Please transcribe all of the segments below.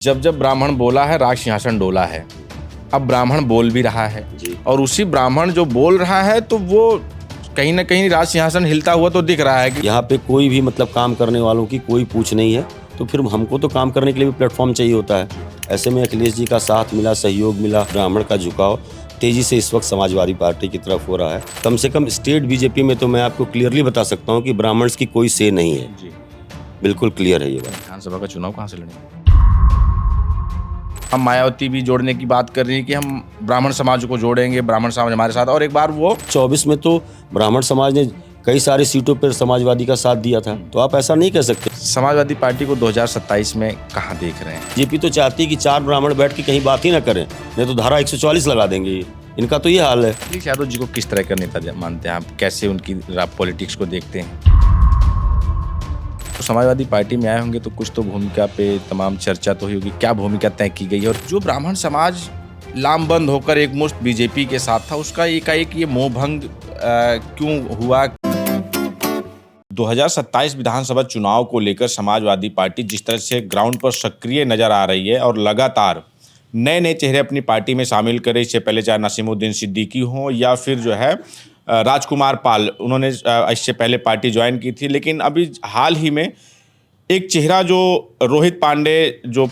जब जब ब्राह्मण बोला है राज सिंहासन डोला है। अब ब्राह्मण बोल भी रहा है जी। और उसी ब्राह्मण जो बोल रहा है तो वो कहीं ना कहीं राज सिंहासन हिलता हुआ तो दिख रहा है कि यहाँ पे कोई भी काम करने वालों की कोई पूछ नहीं है, तो फिर हमको तो काम करने के लिए भी प्लेटफॉर्म चाहिए होता है। ऐसे में अखिलेश जी का साथ मिला, सहयोग मिला, ब्राह्मण का झुकाव तेजी से इस वक्त समाजवादी पार्टी की तरफ हो रहा है। कम से कम स्टेट बीजेपी में तो मैं आपको क्लियरली बता सकता हूँ कि ब्राह्मण्स की कोई से नहीं है। जी। बिल्कुल क्लियर है ये बात। विधानसभा का चुनाव कहाँ से लड़ेंगे? हम मायावती भी जोड़ने की बात कर रही है कि हम ब्राह्मण समाज को जोड़ेंगे, ब्राह्मण समाज हमारे साथ। और एक बार वो 24 में तो ब्राह्मण समाज ने कई सारी सीटों पर समाजवादी का साथ दिया था, तो आप ऐसा नहीं कह सकते। समाजवादी पार्टी को 2027 में कहाँ देख रहे हैं? बीजेपी तो चाहती है कि 4 ब्राह्मण बैठ के कहीं बात ही ना करें, नहीं तो धारा 144 लगा देंगे। इनका तो ये हाल है। अखिलेश यादव जी को किस तरह का नेता मानते हैं आप? कैसे उनकी पॉलिटिक्स को देखते हैं? तो समाजवादी पार्टी में आए होंगे तो कुछ तो भूमिका पे तमाम चर्चा तो हुई होगी। क्या भूमिका तय की गई है? और जो ब्राह्मण समाज लामबंद होकर एक मुश्त बीजेपी के साथ था, उसका एकाएक ये मोहभंग क्यों हुआ? 2027 विधानसभा चुनाव को लेकर समाजवादी पार्टी जिस तरह से ग्राउंड पर सक्रिय नजर आ रही है और लगातार नए नए चेहरे अपनी पार्टी में शामिल करे, इससे पहले चाहे नसीमुद्दीन सिद्दीकी हो या फिर जो है राजकुमार पाल, उन्होंने इससे पहले पार्टी ज्वाइन की थी। लेकिन अभी हाल ही में एक चेहरा जो रोहित पांडे, जो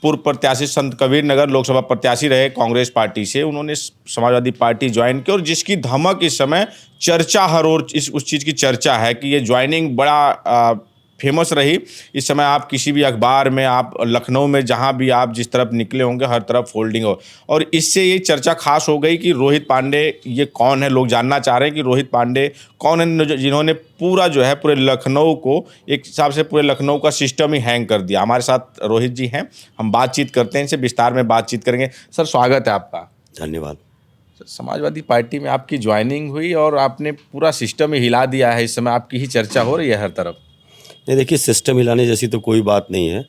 पूर्व प्रत्याशी संत कबीर नगर लोकसभा प्रत्याशी रहे कांग्रेस पार्टी से, उन्होंने समाजवादी पार्टी ज्वाइन की और जिसकी धमक इस समय चर्चा हर ओर उस चीज़ की चर्चा है कि ये ज्वाइनिंग बड़ा फेमस रही। इस समय आप किसी भी अखबार में, आप लखनऊ में जहां भी आप जिस तरफ निकले होंगे, हर तरफ फोल्डिंग हो। और इससे ये चर्चा खास हो गई कि रोहित पांडे ये कौन है। लोग जानना चाह रहे हैं कि रोहित पांडे कौन है जिन्होंने पूरा जो है पूरे लखनऊ को, एक हिसाब से पूरे लखनऊ का सिस्टम ही हैंग कर दिया। हमारे साथ रोहित जी हैं, हम बातचीत करते हैं, इनसे विस्तार में बातचीत करेंगे। सर, स्वागत है आपका। धन्यवाद। समाजवादी पार्टी में आपकी ज्वाइनिंग हुई और आपने पूरा सिस्टम ही हिला दिया है। इस समय आपकी ही चर्चा हो रही है हर तरफ। नहीं, देखिए, सिस्टम हिलाने जैसी तो कोई बात नहीं है।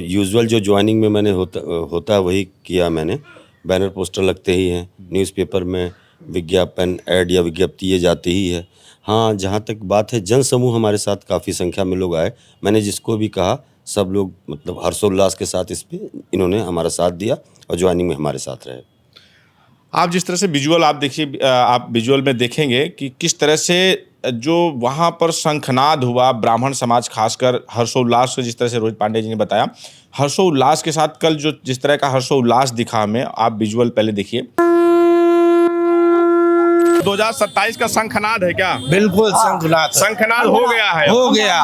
यूजुअल जो ज्वाइनिंग में मैंने होता है वही किया मैंने। बैनर पोस्टर लगते ही हैं, न्यूज़पेपर में विज्ञापन, ऐड या विज्ञप्ति ये जाती ही है। हाँ, जहाँ तक बात है, जन समूह हमारे साथ काफ़ी संख्या में लोग आए। मैंने जिसको भी कहा सब लोग हर्षोल्लास के साथ इस पे इन्होंने हमारा साथ दिया और ज्वाइनिंग में हमारे साथ रहे। आप जिस तरह से विजुअल आप देखिए, आप विजुअल में देखेंगे कि किस तरह से जो वहाँ पर शंखनाद हुआ, ब्राह्मण समाज खासकर हर्षोल्लास से, जिस तरह से रोहित पांडे जी ने बताया, हर्षोल्लास के साथ कल जो जिस तरह का हर्षोल्लास दिखा हमें, आप विजुअल पहले देखिए। 2027 का शंखनाद है क्या? बिल्कुल शंखनाद हो गया है। हो गया।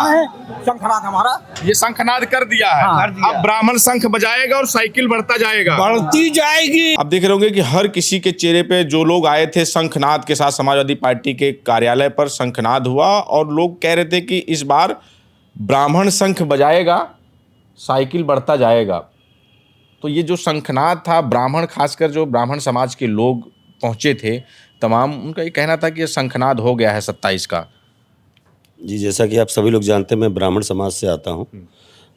शंखनाद हमारा ये शंखनाद कर दिया है। हाँ, कर दिया। अब ब्राह्मण शंख बजाएगा और साइकिल बढ़ता जाएगा, बढ़ती जाएगी। अब देख रहे होंगे कि हर किसी के चेहरे पे, जो लोग आए थे शंखनाद के साथ, समाजवादी पार्टी के कार्यालय पर शंखनाद हुआ और लोग कह रहे थे कि इस बार ब्राह्मण शंख बजाएगा, साइकिल बढ़ता जाएगा। तो ये जो शंखनाद था, ब्राह्मण, खासकर जो ब्राह्मण समाज के लोग पहुंचे थे तमाम, उनका ये कहना था कि ये शंखनाद हो गया है 27 का। जी, जैसा कि आप सभी लोग जानते हैं, मैं ब्राह्मण समाज से आता हूँ।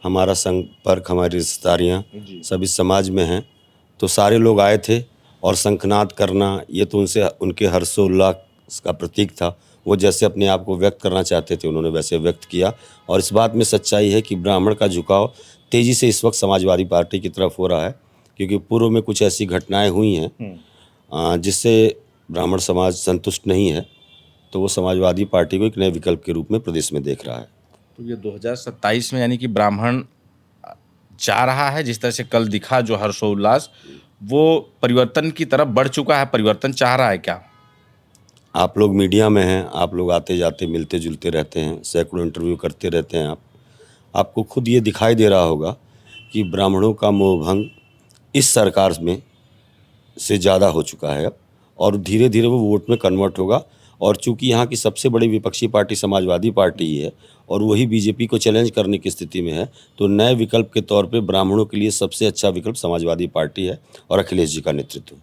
हमारा संपर्क, हमारी रिश्तेदारियाँ सब इस समाज में हैं। तो सारे लोग आए थे और शंखनाद करना ये तो उनके हर्षोल्लास का प्रतीक था। वो जैसे अपने आप को व्यक्त करना चाहते थे उन्होंने वैसे व्यक्त किया। और इस बात में सच्चाई है कि ब्राह्मण का झुकाव तेज़ी से इस वक्त समाजवादी पार्टी की तरफ हो रहा है, क्योंकि पूर्व में कुछ ऐसी घटनाएँ हुई हैं जिससे ब्राह्मण समाज संतुष्ट नहीं है। तो वो समाजवादी पार्टी को एक नए विकल्प के रूप में प्रदेश में देख रहा है। तो ये 2027 में यानी कि ब्राह्मण जा रहा है, जिस तरह से कल दिखा जो हर्षोल्लास, वो परिवर्तन की तरफ बढ़ चुका है, परिवर्तन चाह रहा है क्या? आप लोग मीडिया में हैं, आप लोग आते जाते मिलते जुलते रहते हैं, सैकड़ों इंटरव्यू करते रहते हैं। आपको खुद ये दिखाई दे रहा होगा कि ब्राह्मणों का मोहभंग इस सरकार में से ज़्यादा हो चुका है अब, और धीरे धीरे वो वोट में कन्वर्ट होगा। और चूंकि यहाँ की सबसे बड़ी विपक्षी पार्टी समाजवादी पार्टी ही है और वही बीजेपी को चैलेंज करने की स्थिति में है, तो नए विकल्प के तौर पे ब्राह्मणों के लिए सबसे अच्छा विकल्प समाजवादी पार्टी है और अखिलेश जी का नेतृत्व।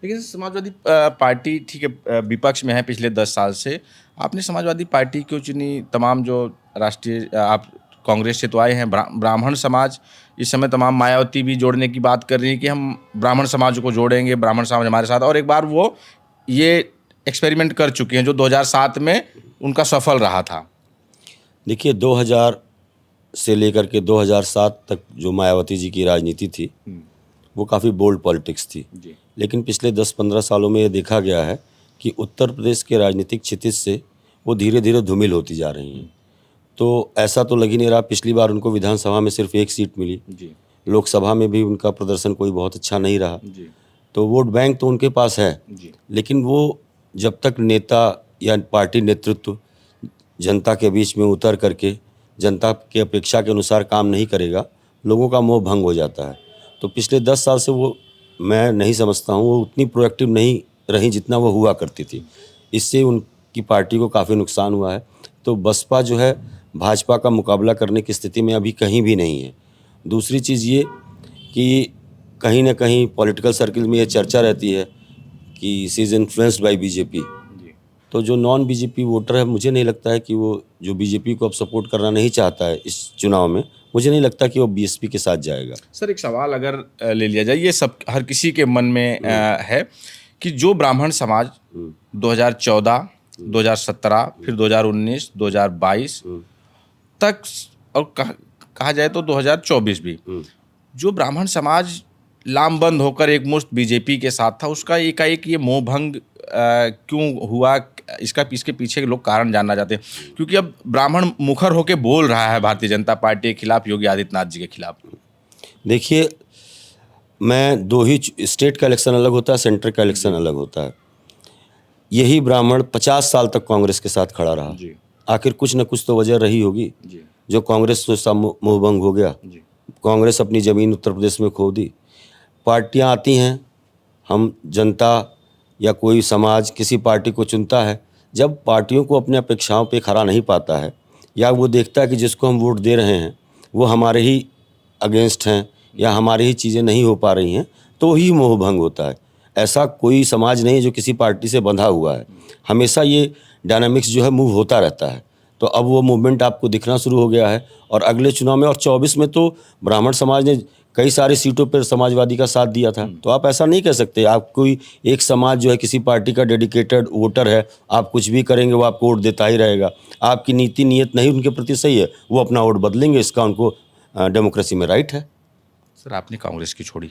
लेकिन समाजवादी पार्टी ठीक है विपक्ष में है पिछले 10 साल से। आपने समाजवादी पार्टी क्यों चुनी? तमाम जो राष्ट्रीय, आप कांग्रेस से तो आए हैं, ब्राह्मण समाज इस समय तमाम मायावती भी जोड़ने की बात कर रही है कि हम ब्राह्मण समाज को जोड़ेंगे, ब्राह्मण समाज हमारे साथ। और एक बार वो ये एक्सपेरिमेंट कर चुके हैं जो 2007 में उनका सफल रहा था। देखिए, 2000 से लेकर के 2007 तक जो मायावती जी की राजनीति थी वो काफ़ी बोल्ड पॉलिटिक्स थी। जी। लेकिन पिछले 10-15 सालों में ये देखा गया है कि उत्तर प्रदेश के राजनीतिक क्षितिज से वो धीरे धीरे धूमिल होती जा रही हैं। तो ऐसा तो लग ही नहीं रहा। पिछली बार उनको विधानसभा में सिर्फ 1 सीट मिली, जी। लोकसभा में भी उनका प्रदर्शन कोई बहुत अच्छा नहीं रहा। जी। तो वोट बैंक तो उनके पास है, जी। लेकिन वो जब तक नेता या पार्टी नेतृत्व जनता के बीच में उतर करके जनता की अपेक्षा के अनुसार काम नहीं करेगा, लोगों का मोह भंग हो जाता है। तो पिछले 10 साल से वो मैं नहीं समझता हूँ वो उतनी प्रोएक्टिव नहीं रही जितना वो हुआ करती थी। इससे उनकी पार्टी को काफ़ी नुकसान हुआ है। तो बसपा जो है भाजपा का मुकाबला करने की स्थिति में अभी कहीं भी नहीं है। दूसरी चीज़ ये कि कहीं ना कहीं पॉलिटिकल सर्किल में ये चर्चा रहती है कि she is influenced by BJP. जी। तो जो नॉन बीजेपी वोटर है, मुझे नहीं लगता है कि वो जो बीजेपी को अब सपोर्ट करना नहीं चाहता है इस चुनाव में, मुझे नहीं लगता कि वो बीएसपी के साथ जाएगा। सर एक सवाल अगर ले लिया जाए, ये सब हर किसी के मन में है कि जो ब्राह्मण समाज 2014, 2017, फिर 2019, 2022 तक और कहा जाए तो 2024 भी, जो ब्राह्मण समाज लामबंद होकर एक मुश्त बीजेपी के साथ था, उसका एकाएक ये मोह भंग क्यों हुआ? इसके पीछे के लोग कारण जानना चाहते हैं, क्योंकि अब ब्राह्मण मुखर होकर बोल रहा है भारतीय जनता पार्टी के खिलाफ, योगी आदित्यनाथ जी के खिलाफ। देखिए, मैं दो ही स्टेट का इलेक्शन अलग होता है, सेंटर का इलेक्शन अलग होता है। यही ब्राह्मण 50 साल तक कांग्रेस के साथ खड़ा रहा। जी। आखिर कुछ न कुछ तो वजह रही होगी जी। जो कांग्रेस से सब मोहभंग हो गया। जी। कांग्रेस अपनी ज़मीन उत्तर प्रदेश में खो दी। पार्टियां आती हैं, हम जनता या कोई समाज किसी पार्टी को चुनता है, जब पार्टियों को अपने अपेक्षाओं पे खरा नहीं पाता है या वो देखता है कि जिसको हम वोट दे रहे हैं वो हमारे ही अगेंस्ट हैं या हमारी ही चीज़ें नहीं हो पा रही हैं, तो ही मोह भंग होता है। ऐसा कोई समाज नहीं है जो किसी पार्टी से बंधा हुआ है। हमेशा ये डायनामिक्स जो है मूव होता रहता है। तो अब वो मूवमेंट आपको दिखना शुरू हो गया है और अगले चुनाव में और 24 में तो ब्राह्मण समाज ने कई सारी सीटों पर समाजवादी का साथ दिया था। तो आप ऐसा नहीं कह सकते, आप कोई एक समाज जो है किसी पार्टी का डेडिकेटेड वोटर है, आप कुछ भी करेंगे वो आपको वोट देता ही रहेगा। आपकी नीति नीयत नहीं उनके प्रति सही है, वो अपना वोट बदलेंगे, इसका उनको डेमोक्रेसी में राइट है। सर आपने कांग्रेस की छोड़ी?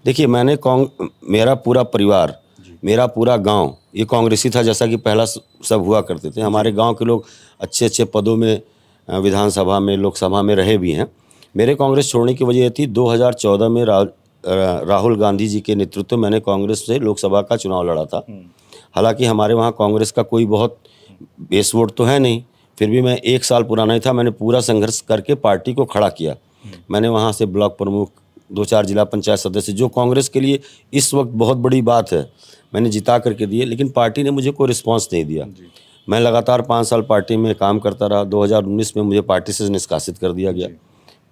देखिए, मेरा पूरा परिवार, मेरा पूरा गांव ये कांग्रेसी था, जैसा कि पहला सब हुआ करते थे। हमारे गांव के लोग अच्छे अच्छे पदों में विधानसभा में, लोकसभा में रहे भी हैं। मेरे कांग्रेस छोड़ने की वजह थी 2014 में राहुल गांधी जी के नेतृत्व में मैंने कांग्रेस से लोकसभा का चुनाव लड़ा था। हालांकि हमारे वहाँ कांग्रेस का कोई बहुत बेस वोट तो है नहीं, फिर भी मैं 1 साल पुराना ही था, मैंने पूरा संघर्ष करके पार्टी को खड़ा किया। मैंने वहाँ से ब्लॉक प्रमुख, 2-4 जिला पंचायत सदस्य, जो कांग्रेस के लिए इस वक्त बहुत बड़ी बात है, मैंने जिता करके दिए। लेकिन पार्टी ने मुझे कोई रिस्पांस नहीं दिया। मैं लगातार 5 साल पार्टी में काम करता रहा। 2019 में मुझे पार्टी से निष्कासित कर दिया गया।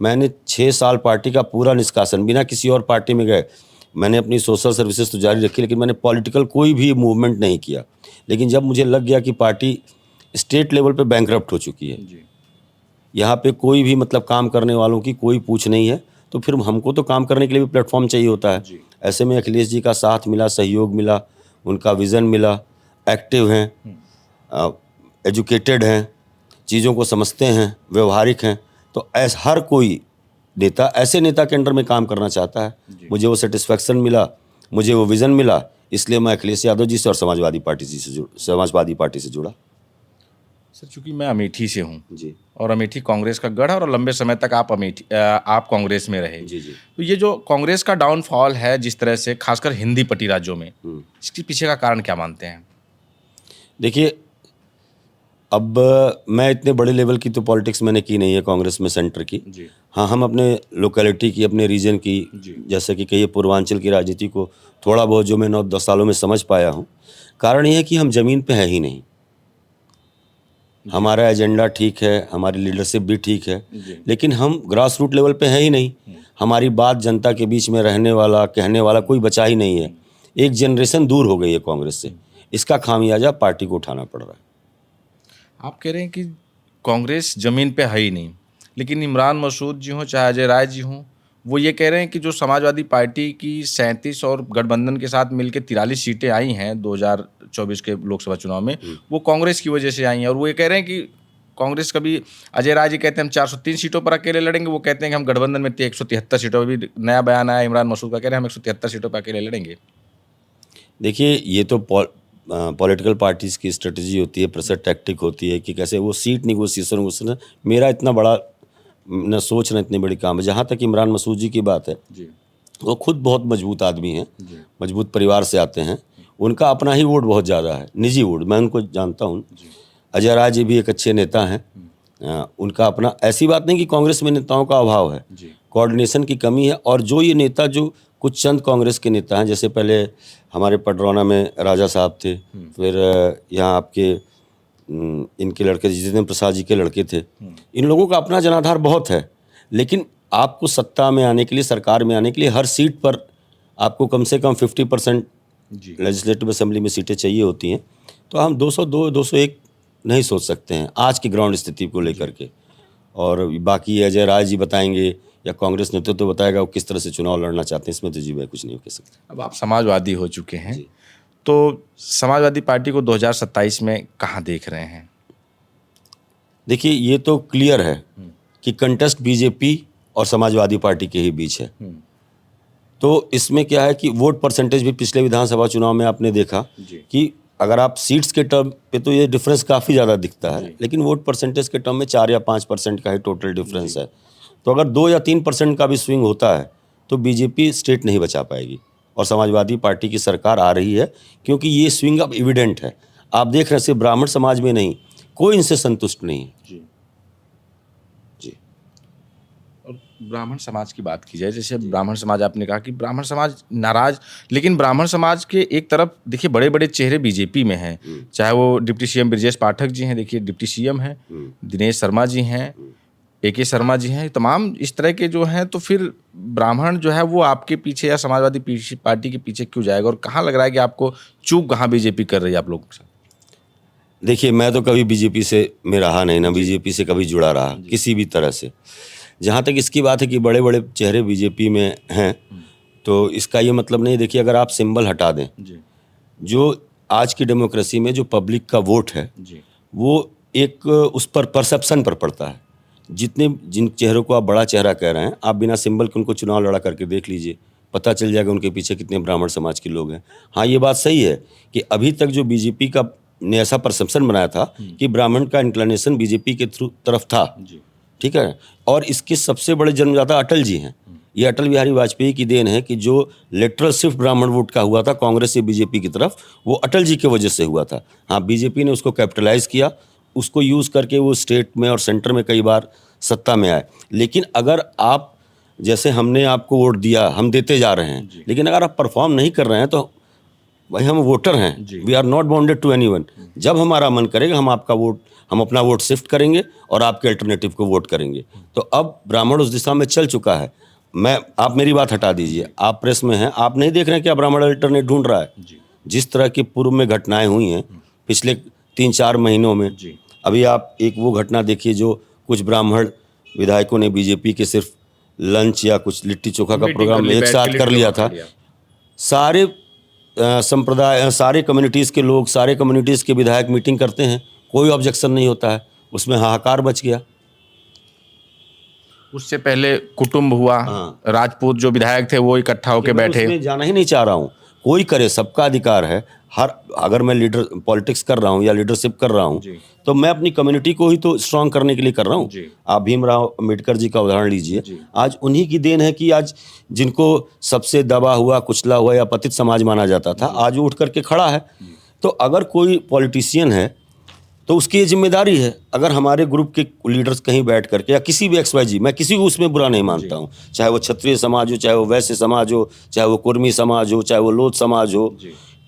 मैंने 6 साल पार्टी का पूरा निष्कासन बिना किसी और पार्टी में गए, मैंने अपनी सोशल सर्विसेज तो जारी रखी, लेकिन मैंने पॉलिटिकल कोई भी मूवमेंट नहीं किया। लेकिन जब मुझे लग गया कि पार्टी स्टेट लेवल पे बैंकरप्ट हो चुकी है, यहाँ पे कोई भी मतलब काम करने वालों की कोई पूछ नहीं है, तो फिर हमको तो काम करने के लिए भी प्लेटफॉर्म चाहिए होता है। ऐसे में अखिलेश जी का साथ मिला, सहयोग मिला, उनका विज़न मिला, एक्टिव हैं, एजुकेटेड हैं, चीज़ों को समझते हैं, व्यवहारिक हैं। तो हर कोई नेता ऐसे नेता के अंडर में काम करना चाहता है। मुझे वो सेटिस्फैक्शन मिला, मुझे वो विज़न मिला, इसलिए मैं अखिलेश यादव जी से और समाजवादी पार्टी से जुड़ा। सर चूँकि मैं अमेठी से हूँ जी और अमेठी कांग्रेस का गढ़ है और लंबे समय तक आप कांग्रेस में रहे। जी जी तो ये जो कांग्रेस का डाउनफॉल है जिस तरह से, खासकर हिंदी पट्टी राज्यों में, इसके पीछे का कारण क्या मानते हैं? देखिए, अब मैं इतने बड़े लेवल की तो पॉलिटिक्स मैंने की नहीं है कांग्रेस में सेंटर की। हाँ, हम अपने लोकेलिटी की, अपने रीजन की, जैसे कि कहिए पूर्वांचल की राजनीति को थोड़ा बहुत जो मैं 9-10 सालों में समझ पाया हूँ। कारण ये है कि हम ज़मीन पे है ही नहीं। हमारा एजेंडा ठीक है, हमारी लीडरशिप भी ठीक है, लेकिन हम ग्रास रूट लेवल पे है ही नहीं। हमारी बात जनता के बीच में रहने वाला, कहने वाला कोई बचा ही नहीं है। एक जनरेशन दूर हो गई है कांग्रेस से। इसका खामियाजा पार्टी को उठाना पड़ रहा है। आप कह रहे हैं कि कांग्रेस ज़मीन पे है ही नहीं, लेकिन इमरान मसूद जी हों चाहे अजय राय जी हों, वो ये कह रहे हैं कि जो समाजवादी पार्टी की 37 और गठबंधन के साथ मिलकर 43 सीटें आई हैं 2024 के लोकसभा चुनाव में, वो कांग्रेस की वजह से आई हैं। और वो ये कह रहे हैं कि कांग्रेस कभी अजय राय जी कहते हैं हम 403 सीटों पर अकेले लड़ेंगे, वो कहते हैं कि हम गठबंधन में 173 सीटों पर। भी नया बयान आया इमरान मसूद का, कह रहे हैं हम 173 सीटों पर अकेले लड़ेंगे। देखिए, ये तो पॉलिटिकल पार्टीज़ की स्ट्रेटजी होती है, प्रेशर टैक्टिक होती है कि कैसे वो सीट निगोसिएशन। मेरा इतना बड़ा न सोच न इतनी बड़ी काम है। जहाँ तक इमरान मसूद जी की बात है, वो खुद बहुत मजबूत आदमी हैं, मजबूत परिवार से आते हैं। उनका अपना ही वोट बहुत ज़्यादा है, निजी वोट, मैं उनको जानता हूँ। अजय राय जी भी एक अच्छे नेता हैं। उनका अपना, ऐसी बात नहीं कि कांग्रेस में नेताओं का अभाव है, कोऑर्डिनेशन की कमी है। और जो ये नेता, जो कुछ चंद कांग्रेस के नेता हैं, जैसे पहले हमारे पडरौना में राजा साहब थे, फिर यहाँ आपके इनके लड़के जितेंद्र प्रसाद जी के लड़के थे। इन लोगों का अपना जनाधार बहुत है, लेकिन आपको सत्ता में आने के लिए, सरकार में आने के लिए हर सीट पर आपको कम से कम 50% लेजिस्लेटिव असेंबली में सीटें चाहिए होती हैं। तो हम 202, 201 नहीं सोच सकते हैं आज की ग्राउंड स्थिति को लेकर के। और बाकी अजय राय जी बताएंगे या कांग्रेस नेतृत्व तो बताएगा वो किस तरह से चुनाव लड़ना चाहते हैं, इसमें तो जी मैं कुछ नहीं कह सकता। अब आप समाजवादी हो चुके हैं, तो समाजवादी पार्टी को 2027 में कहाँ देख रहे हैं? देखिए, ये तो क्लियर है कि कंटेस्ट बीजेपी और समाजवादी पार्टी के ही बीच है। तो इसमें क्या है कि वोट परसेंटेज भी पिछले विधानसभा चुनाव में आपने देखा कि अगर आप सीट्स के टर्म पे तो ये डिफरेंस काफ़ी ज़्यादा दिखता है, लेकिन वोट परसेंटेज के टर्म में 4 या 5% का ही टोटल डिफरेंस है। तो अगर 2 या 3% का भी स्विंग होता है तो बीजेपी स्टेट नहीं बचा पाएगी और समाजवादी पार्टी की सरकार आ रही है, क्योंकि ये स्विंग अब एविडेंट है। आप देख रहे हैं, सिर्फ ब्राह्मण समाज में नहीं, कोई इनसे संतुष्ट नहीं है। जी। और ब्राह्मण समाज की बात की जाए, जैसे ब्राह्मण समाज, आपने कहा कि ब्राह्मण समाज नाराज, लेकिन ब्राह्मण समाज के एक तरफ देखिए बड़े बड़े चेहरे बीजेपी में हैं, चाहे वो डिप्टी सीएम ब्रजेश पाठक जी हैं, देखिए डिप्टी सीएम हैं, दिनेश शर्मा जी हैं, AK शर्मा जी हैं, तमाम इस तरह के जो हैं। तो फिर ब्राह्मण जो है वो आपके पीछे या समाजवादी पार्टी के पीछे क्यों जाएगा, और कहाँ लग रहा है कि आपको चूक कहाँ बीजेपी कर रही है आप लोगों के साथ? देखिए, मैं तो कभी बीजेपी से में रहा नहीं, ना बीजेपी से कभी जुड़ा रहा किसी भी तरह से। जहाँ तक इसकी बात है कि बड़े बड़े चेहरे बीजेपी में हैं, तो इसका ये मतलब नहीं। देखिए, अगर आप सिंबल हटा दें, जो आज की डेमोक्रेसी में जो पब्लिक का वोट है वो एक उस पर परसेप्शन पर पड़ता है। जिन चेहरों को आप बड़ा चेहरा कह रहे हैं, आप बिना सिंबल के उनको चुनाव लड़ा करके देख लीजिए, पता चल जाएगा उनके पीछे कितने ब्राह्मण समाज के लोग हैं। हाँ, ये बात सही है कि अभी तक जो बीजेपी का ने ऐसा परसेप्शन बनाया था कि ब्राह्मण का इंक्लिनेशन बीजेपी के तरफ था, ठीक है। और इसके सबसे बड़े जन्मदाता अटल जी हैं। ये अटल बिहारी वाजपेयी की देन है कि जो लेटरल शिफ्ट ब्राह्मण वोट का हुआ था कांग्रेस से बीजेपी की तरफ, वो अटल जी की वजह से हुआ था। हाँ, बीजेपी ने उसको कैपिटलाइज किया, उसको यूज़ करके वो स्टेट में और सेंटर में कई बार सत्ता में आए। लेकिन अगर आप, जैसे हमने आपको वोट दिया, हम देते जा रहे हैं, लेकिन अगर आप परफॉर्म नहीं कर रहे हैं तो भाई हम वोटर हैं, we are not bounded to anyone. जब हमारा मन करेगा हम अपना वोट शिफ्ट करेंगे और आपके अल्टरनेटिव को वोट करेंगे। तो अब ब्राह्मण उस दिशा में चल चुका है। आप मेरी बात हटा दीजिए, आप प्रेस में हैं, आप नहीं देख रहे हैं क्या ब्राह्मण अल्टरनेट ढूंढ रहा है? जिस तरह की पूर्व में घटनाएं हुई हैं पिछले 3-4 महीनों में, अभी आप एक वो घटना देखिए जो कुछ ब्राह्मण विधायकों ने बीजेपी के सिर्फ लंच या कुछ लिट्टी चोखा का प्रोग्राम एक साथ कर लिया था। सारे संप्रदाय, सारे कम्युनिटीज़ के लोग, सारे कम्युनिटीज़ के विधायक मीटिंग करते हैं, कोई ऑब्जेक्शन नहीं होता है, उसमें हाहाकार मच गया। उससे पहले कुटुंब हुआ, राजपूत जो विधायक थे वो इकट्ठा होकर बैठे। मैं जाना ही नहीं चाह रहा हूँ, कोई करे, सबका अधिकार है। अगर मैं लीडर पॉलिटिक्स कर रहा हूँ या लीडरशिप कर रहा हूँ तो मैं अपनी कम्युनिटी को ही तो स्ट्रांग करने के लिए कर रहा हूँ। आप भीमराव अम्बेडकर जी का उदाहरण लीजिए, आज उन्हीं की देन है कि आज जिनको सबसे दबा हुआ, कुचला हुआ या पतित समाज माना जाता था, आज वो उठ करके खड़ा है। तो अगर कोई पॉलिटिशियन है तो उसकी ये जिम्मेदारी है। अगर हमारे ग्रुप के लीडर्स कहीं बैठ करके या किसी भी XYZ, मैं किसी को उसमें बुरा नहीं मानता हूँ, चाहे वो क्षत्रिय समाज हो, चाहे वो वैश्य समाज हो, चाहे वो कुर्मी समाज हो, चाहे वो लोध समाज हो,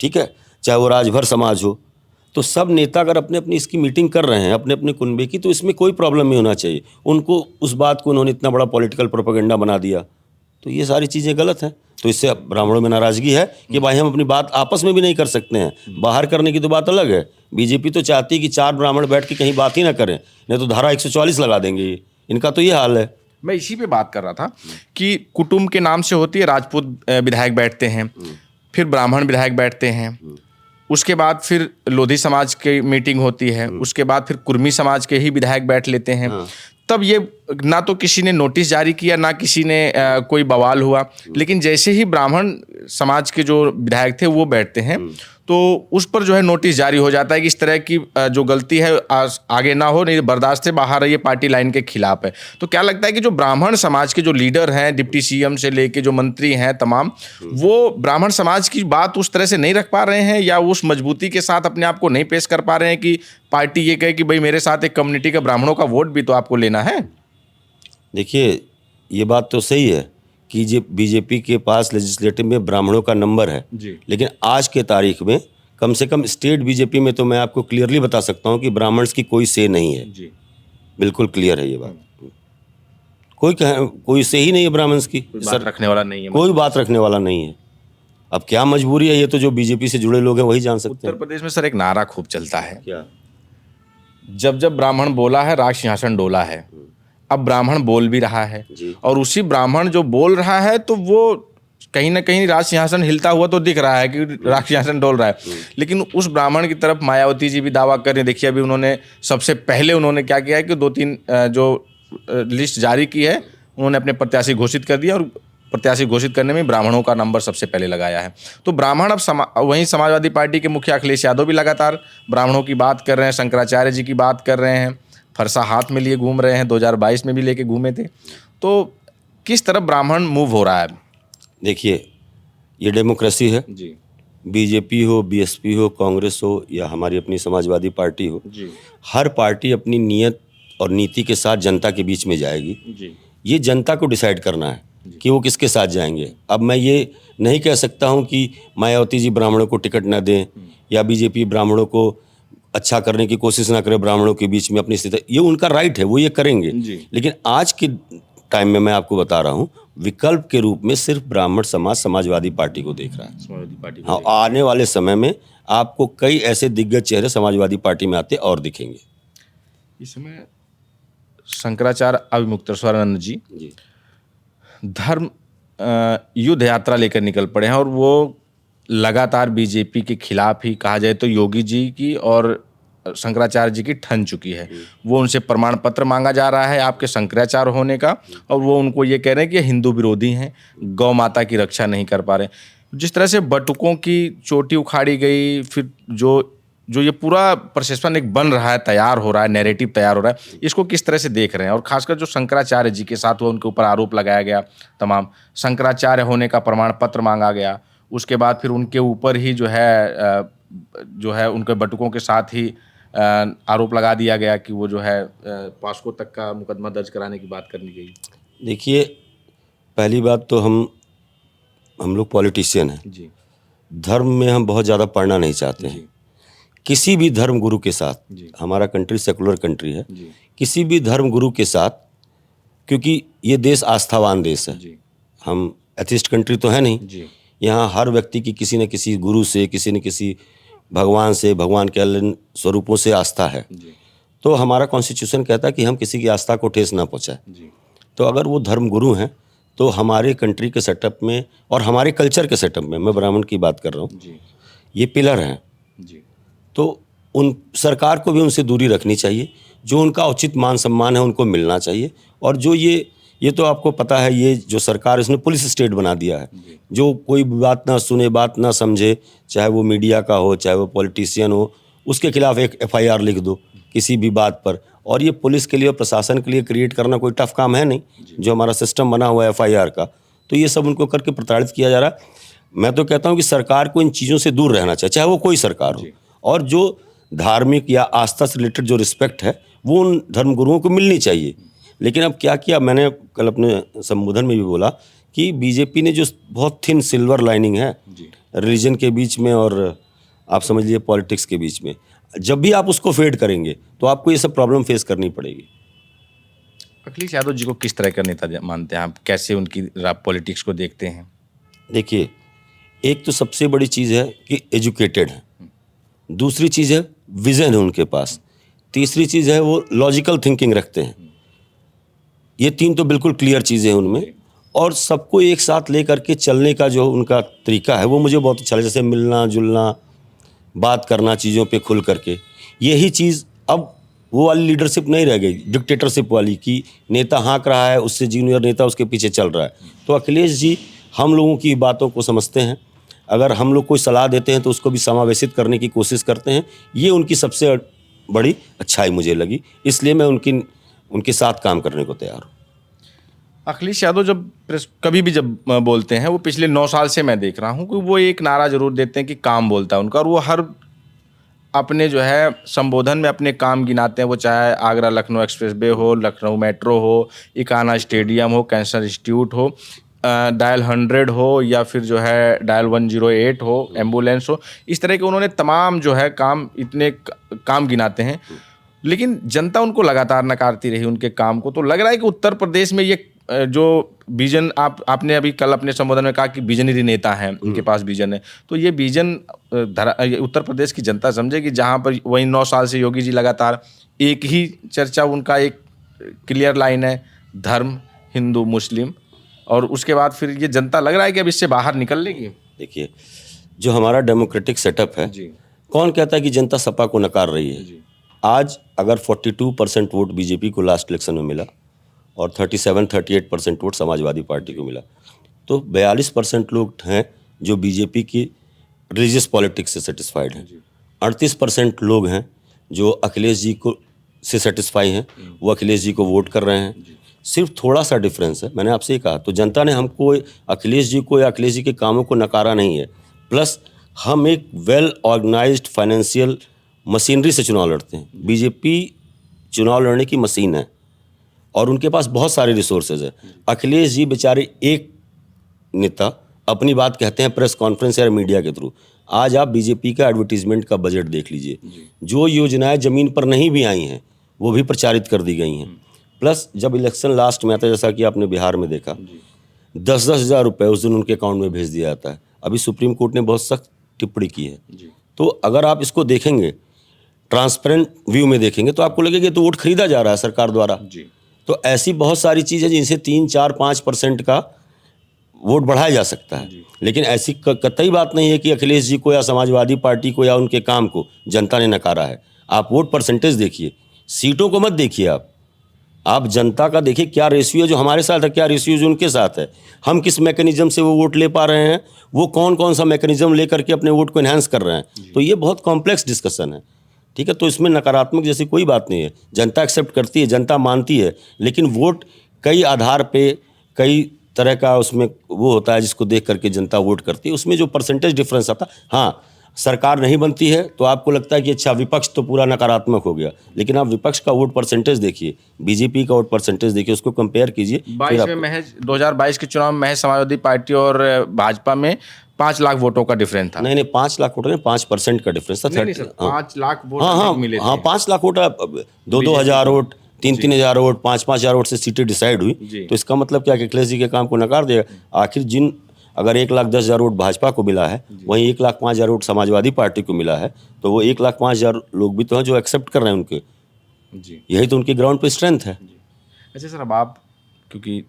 ठीक है, चाहे वो राजभर समाज हो, तो सब नेता अगर अपने अपनी इसकी मीटिंग कर रहे हैं अपने अपने कुनबे की, तो इसमें कोई प्रॉब्लम नहीं होना चाहिए। उनको उस बात को उन्होंने इतना बड़ा पॉलिटिकल प्रोपेगेंडा बना दिया, तो ये सारी चीज़ें गलत हैं। तो इससे ब्राह्मणों में नाराज़गी है कि भाई हम अपनी बात आपस में भी नहीं कर सकते हैं, बाहर करने की तो बात अलग है। बीजेपी तो चाहती है कि 4 ब्राह्मण बैठ के कहीं बात ही ना करें, नहीं तो धारा 144 लगा देंगे। इनका तो ये हाल है। मैं इसी पे बात कर रहा था कि कुटुंब के नाम से होती है, राजपूत विधायक बैठते हैं, फिर ब्राह्मण विधायक बैठते हैं, उसके बाद फिर लोधी समाज की मीटिंग होती है, उसके बाद फिर कुर्मी समाज के ही विधायक बैठ लेते हैं। तब ये ना तो किसी ने नोटिस जारी किया, ना किसी ने कोई बवाल हुआ, लेकिन जैसे ही ब्राह्मण समाज के जो विधायक थे वो बैठते हैं तो उस पर जो है नोटिस जारी हो जाता है कि इस तरह की जो गलती है आगे ना हो, नहीं बर्दाश्त से बाहर है, ये पार्टी लाइन के खिलाफ है। तो क्या लगता है कि जो ब्राह्मण समाज के जो लीडर हैं, डिप्टी सीएम से लेके जो मंत्री हैं तमाम, वो ब्राह्मण समाज की बात उस तरह से नहीं रख पा रहे हैं, या उस मजबूती के साथ अपने आप को नहीं पेश कर पा रहे हैं कि पार्टी ये कहे कि भाई मेरे साथ एक कम्युनिटी के ब्राह्मणों का वोट भी तो आपको लेना है? देखिए, ये बात तो सही है कि जो बीजेपी के पास लेजिस्लेटिव में ब्राह्मणों का नंबर है जी। लेकिन आज के तारीख में कम से कम स्टेट बीजेपी में तो मैं आपको क्लियरली बता सकता हूं कि ब्राह्मण्स की कोई से नहीं है जी। बिल्कुल क्लियर है ये बात। कोई से ही नहीं है ब्राह्मण्स की, बात रखने वाला नहीं है। कोई बात रखने वाला नहीं है। अब क्या मजबूरी है, ये तो जो बीजेपी से जुड़े लोग हैं वही जान सकते हैं। उत्तर प्रदेश में सर एक नारा खूब चलता है, क्या? जब जब ब्राह्मण बोला है राज सिंहासन डोला है। अब ब्राह्मण बोल भी रहा है जी। और उसी ब्राह्मण जो बोल रहा है तो वो कहीं ना कहीं राज सिंहासन हिलता हुआ तो दिख रहा है कि राज सिंहासन डोल रहा है, लेकिन उस ब्राह्मण की तरफ मायावती जी भी दावा कर रहे हैं। देखिए अभी उन्होंने सबसे पहले उन्होंने क्या किया है कि 2-3 जो लिस्ट जारी की है, उन्होंने अपने प्रत्याशी घोषित कर दिया और प्रत्याशी घोषित करने में ब्राह्मणों का नंबर सबसे पहले लगाया है। तो ब्राह्मण अब वहीं समाजवादी पार्टी के मुखिया अखिलेश यादव भी लगातार ब्राह्मणों की बात कर रहे हैं, शंकराचार्य जी की बात कर रहे हैं, फरसा हाथ में लिए घूम रहे हैं, 2022 में भी लेके घूमे थे। तो किस तरफ ब्राह्मण मूव हो रहा है? देखिए, ये डेमोक्रेसी है जी बीजेपी हो, बीएसपी हो, कांग्रेस हो या हमारी अपनी समाजवादी पार्टी हो, जी हर पार्टी अपनी नीयत और नीति के साथ जनता के बीच में जाएगी। जी ये जनता को डिसाइड करना है कि वो किसके साथ जाएंगे। अब मैं ये नहीं कह सकता हूँ कि मायावती जी ब्राह्मणों को टिकट ना दें या बीजेपी ब्राह्मणों को अच्छा करने की कोशिश ना करे, ब्राह्मणों के बीच में अपनी स्थिति, ये उनका राइट है, वो ये करेंगे। लेकिन आज के टाइम में मैं आपको बता रहा हूँ, विकल्प के रूप में सिर्फ ब्राह्मण समाज समाजवादी पार्टी को देख रहा है। समाजवादी पार्टी हाँ, आने वाले समय में आपको कई ऐसे दिग्गज चेहरे समाजवादी पार्टी में आते और दिखेंगे। इस समय शंकराचार्य अविमुक्तेश्वरानंद जी धर्म युद्ध यात्रा लेकर निकल पड़े हैं और वो लगातार बीजेपी के खिलाफ ही, कहा जाए तो योगी जी की और शंकराचार्य जी की ठन चुकी है। वो उनसे प्रमाण पत्र मांगा जा रहा है आपके शंकराचार्य होने का, और वो उनको ये कह रहे हैं कि हिंदू विरोधी हैं, गौ माता की रक्षा नहीं कर पा रहे। जिस तरह से बटुकों की चोटी उखाड़ी गई, फिर जो ये पूरा प्रशासन एक बन रहा है, तैयार हो रहा है, नैरेटिव तैयार हो रहा है, इसको किस तरह से देख रहे हैं? और खासकर जो शंकराचार्य जी के साथ हुआ, उनके ऊपर आरोप लगाया गया, तमाम शंकराचार्य होने का प्रमाण पत्र मांगा गया, उसके बाद फिर उनके ऊपर ही जो है उनके बटुकों के साथ ही आरोप लगा दिया गया कि वो जो है पॉस्को तक का मुकदमा दर्ज कराने की बात करनी गई। देखिए, पहली बात तो हम लोग पॉलिटिशियन हैं जी धर्म में हम बहुत ज़्यादा पढ़ना नहीं चाहते हैं। किसी भी धर्म गुरु के साथ, हमारा कंट्री सेकुलर कंट्री है, किसी भी धर्म गुरु के साथ, क्योंकि ये देश आस्थावान देश है, हम एथिस्ट कंट्री तो है नहीं। यहाँ हर व्यक्ति की किसी न किसी गुरु से, किसी न किसी भगवान से, भगवान के अलग स्वरूपों से आस्था है। तो हमारा कॉन्स्टिट्यूशन कहता है कि हम किसी की आस्था को ठेस ना पहुँचाए। तो अगर वो धर्म गुरु हैं तो हमारे कंट्री के सेटअप में और हमारे कल्चर के सेटअप में, मैं ब्राह्मण की बात कर रहा हूँ, ये पिलर हैं। तो उन सरकार को भी उनसे दूरी रखनी चाहिए, जो उनका उचित मान सम्मान है उनको मिलना चाहिए। और जो ये तो आपको पता है, ये जो सरकार इसने पुलिस स्टेट बना दिया है, जो कोई बात ना सुने, बात ना समझे, चाहे वो मीडिया का हो, चाहे वो पॉलिटिशियन हो, उसके खिलाफ एक FIR लिख दो किसी भी बात पर। और ये पुलिस के लिए और प्रशासन के लिए क्रिएट करना कोई टफ काम है नहीं, जो हमारा सिस्टम बना हुआ है FIR का, तो ये सब उनको करके प्रताड़ित किया जा रहा है। मैं तो कहता हूँ कि सरकार को इन चीज़ों से दूर रहना चाहिए, चाहे वो कोई सरकार हो। और जो धार्मिक या आस्था से रिलेटेड जो रिस्पेक्ट है वो उन धर्मगुरुओं को मिलनी चाहिए। लेकिन अब क्या किया, मैंने कल अपने संबोधन में भी बोला कि बीजेपी ने जो बहुत थिन सिल्वर लाइनिंग है रिलीजन के बीच में और आप समझ लीजिए पॉलिटिक्स के बीच में, जब भी आप उसको फेड करेंगे तो आपको ये सब प्रॉब्लम फेस करनी पड़ेगी। अखिलेश यादव जी को किस तरह का नेता मानते हैं आप? कैसे उनकी पॉलिटिक्स को देखते हैं? देखिए, एक तो सबसे बड़ी चीज़ है कि एजुकेटेड है, दूसरी चीज़ है विज़न है उनके पास, तीसरी चीज़ है वो लॉजिकल थिंकिंग रखते हैं। ये तीन तो बिल्कुल क्लियर चीज़ें हैं उनमें। और सबको एक साथ ले करके चलने का जो उनका तरीका है वो मुझे बहुत अच्छा लगा। जैसे मिलना जुलना, बात करना चीज़ों पे खुल करके, यही चीज़ अब वो वाली लीडरशिप नहीं रह गई, डिक्टेटरशिप वाली कि नेता हाँक रहा है, उससे जूनियर नेता उसके पीछे चल रहा है। तो अखिलेश जी हम लोगों की बातों को समझते हैं, अगर हम लोग कोई सलाह देते हैं तो उसको भी समावेशित करने की कोशिश करते हैं। ये उनकी सबसे बड़ी अच्छाई मुझे लगी, इसलिए मैं उनके साथ काम करने को तैयार हूँ। अखिलेश यादव जब कभी भी जब बोलते हैं, वो पिछले 9 साल से मैं देख रहा हूँ कि वो एक नारा जरूर देते हैं कि काम बोलता है उनका, और वो हर अपने जो है संबोधन में अपने काम गिनाते हैं। वो चाहे आगरा लखनऊ एक्सप्रेसवे हो, लखनऊ मेट्रो हो, इकाना स्टेडियम हो, कैंसर इंस्टीट्यूट हो, डायल 100 हो, या फिर जो है डायल 108 हो, एम्बुलेंस हो, इस तरह के उन्होंने तमाम जो है काम, इतने काम गिनाते हैं। लेकिन जनता उनको लगातार नकारती रही उनके काम को। तो लग रहा है कि उत्तर प्रदेश में ये जो विजन आपने अभी कल अपने संबोधन में कहा कि विजनरी नेता हैं, उनके पास विजन है, तो ये विजन उत्तर प्रदेश की जनता समझेगी, जहां पर वही 9 साल से योगी जी लगातार एक ही चर्चा, उनका एक क्लियर लाइन है, धर्म, हिंदू, मुस्लिम, और उसके बाद फिर ये जनता लग रहा है कि अब इससे बाहर निकल लेगी। देखिए, जो हमारा डेमोक्रेटिक सेटअप है, कौन कहता है कि जनता सपा को नकार रही है? आज अगर 42% वोट बीजेपी को लास्ट इलेक्शन में मिला और 37-38% वोट समाजवादी पार्टी को मिला, तो 42% लोग हैं जो बीजेपी की रिलीजियस पॉलिटिक्स से सेटिस्फाइड हैं। 38% लोग हैं जो अखिलेश जी को से सेटिस्फाई हैं, वो अखिलेश जी को वोट कर रहे हैं। सिर्फ थोड़ा सा डिफरेंस है, मैंने आपसे ये कहा। तो जनता ने हमको अखिलेश जी को या अखिलेश जी के कामों को नकारा नहीं है। प्लस हम एक वेल ऑर्गेनाइज्ड फाइनेंशियल मशीनरी से चुनाव लड़ते हैं। बीजेपी चुनाव लड़ने की मशीन है और उनके पास बहुत सारे रिसोर्सेज है। अखिलेश जी बेचारे एक नेता अपनी बात कहते हैं प्रेस कॉन्फ्रेंस या मीडिया के थ्रू। आज आप बीजेपी का एडवर्टीजमेंट का बजट देख लीजिए, जो योजनाएं ज़मीन पर नहीं भी आई हैं वो भी प्रचारित कर दी गई हैं। प्लस जब इलेक्शन लास्ट में आता है, जैसा कि आपने बिहार में देखा, 10-10 हज़ार रुपये उस दिन उनके अकाउंट में भेज दिया जाता है। अभी सुप्रीम कोर्ट ने बहुत सख्त टिप्पणी की है। तो अगर आप इसको देखेंगे, ट्रांसपेरेंट व्यू में देखेंगे, तो आपको लगेगा तो वोट खरीदा जा रहा है सरकार द्वारा। तो ऐसी बहुत सारी चीज़ें जिनसे 3-4-5% का वोट बढ़ाया जा सकता है। लेकिन ऐसी कतई बात नहीं है कि अखिलेश जी को या समाजवादी पार्टी को या उनके काम को जनता ने नकारा है। आप वोट परसेंटेज देखिए, सीटों को मत देखिए। आप जनता का देखिए, क्या रेशियो जो हमारे साथ है, क्या रेशियो जो उनके साथ है, हम किस मैकेनिज्म से वो वोट ले पा रहे हैं, वो कौन कौन सा मैकेनिज्म लेकर के अपने वोट को एनहांस कर रहे हैं। तो ये बहुत कॉम्प्लेक्स डिस्कशन है, ठीक है। तो इसमें नकारात्मक जैसी कोई बात नहीं है। जनता एक्सेप्ट करती है, जनता मानती है, लेकिन वोट कई आधार पे, कई तरह का उसमें वो होता है जिसको देख करके जनता वोट करती है। उसमें जो परसेंटेज डिफरेंस आता, हाँ, सरकार नहीं बनती है तो आपको लगता है कि अच्छा विपक्ष तो पूरा नकारात्मक हो गया, लेकिन आप विपक्ष का वोट परसेंटेज देखिए, बीजेपी का वोट परसेंटेज देखिए, उसको कंपेयर कीजिए। 2022 के चुनाव में महज समाजवादी पार्टी और भाजपा में 5 लाख वोटों का डिफरेंस था। नहीं 5 लाख वोट नहीं, 5% का डिफरेंस था। 5 लाख वोट मिले थे। हाँ 5 लाख वोट, 2-2 हज़ार वोट, 3-3 हज़ार वोट, 5-5 हज़ार वोट से सीटें डिसाइड हुई। तो इसका मतलब क्या कि अखिलेश जी के काम को नकार देगा? आखिर अगर 1,10,000 वोट भाजपा को मिला है, वहीं 1,05,000 वोट समाजवादी पार्टी को मिला है, तो वो 1,05,000 लोग भी तो हैं जो एक्सेप्ट कर रहे हैं उनके। यही तो उनकी ग्राउंड पे स्ट्रेंथ है। अच्छा सर, अब आप क्योंकि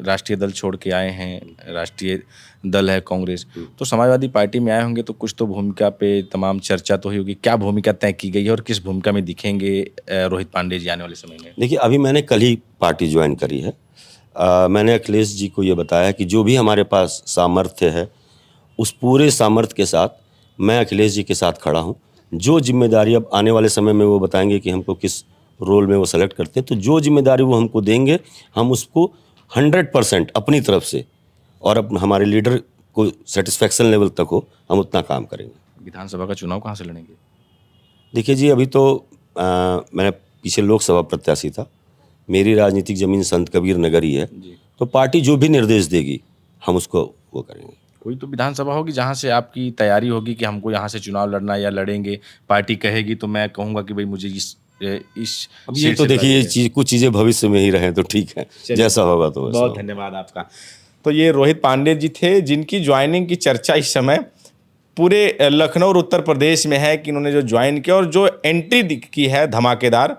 राष्ट्रीय दल छोड़ के आए हैं, राष्ट्रीय दल है कांग्रेस, तो समाजवादी पार्टी में आए होंगे, तो कुछ तो भूमिका पे तमाम चर्चा तो हुई होगी। क्या भूमिका तय की गई है और किस भूमिका में दिखेंगे रोहित पांडे जी आने वाले समय में? देखिए, अभी मैंने कल ही पार्टी ज्वाइन करी है। मैंने अखिलेश जी को ये बताया कि जो भी हमारे पास सामर्थ्य है, उस पूरे सामर्थ्य के साथ मैं अखिलेश जी के साथ खड़ा हूँ। जो जिम्मेदारी अब आने वाले समय में वो बताएंगे कि हमको किस रोल में वो सेलेक्ट करते हैं, तो जो जिम्मेदारी वो हमको देंगे, हम उसको 100% अपनी तरफ से और हमारे लीडर को सेटिस्फैक्शन लेवल तक हो, हम उतना काम करेंगे। विधानसभा का चुनाव कहाँ से लड़ेंगे? देखिए जी, अभी तो मैंने पीछे लोकसभा प्रत्याशी था। मेरी राजनीतिक ज़मीन संत कबीर नगर ही है, तो पार्टी जो भी निर्देश देगी हम उसको वो करेंगे। कोई तो विधानसभा होगी जहाँ से आपकी तैयारी होगी कि हमको यहाँ से चुनाव लड़ना या लड़ेंगे, पार्टी कहेगी तो मैं कहूँगा कि भाई मुझे इस अब ये तो देखिए, कुछ चीज़ें भविष्य में ही रहें तो ठीक है, जैसा होगा तो वैसा। बहुत धन्यवाद आपका। तो ये रोहित पांडे जी थे, जिनकी ज्वाइनिंग की चर्चा इस समय पूरे लखनऊ और उत्तर प्रदेश में है कि उन्होंने जो ज्वाइन किया और जो एंट्री की है धमाकेदार,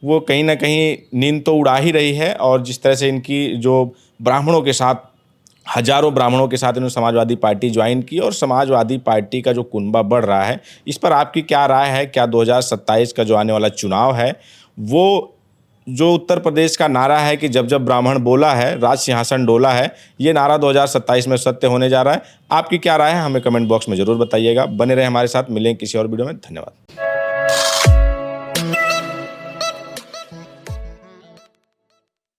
वो कहीं ना कहीं नींद तो उड़ा ही रही है। और जिस तरह से इनकी जो ब्राह्मणों के साथ हजारों ब्राह्मणों के साथ इन्होंने समाजवादी पार्टी ज्वाइन की और समाजवादी पार्टी का जो कुनबा बढ़ रहा है, इस पर आपकी क्या राय है? क्या 2027 का जो आने वाला चुनाव है, वो जो उत्तर प्रदेश का नारा है कि जब जब ब्राह्मण बोला है राज सिंहासन डोला है, ये नारा 2027 में सत्य होने जा रहा है? आपकी क्या राय है? हमें कमेंट बॉक्स में ज़रूर बताइएगा। बने रहे हमारे साथ, मिलेंगे किसी और वीडियो में। धन्यवाद।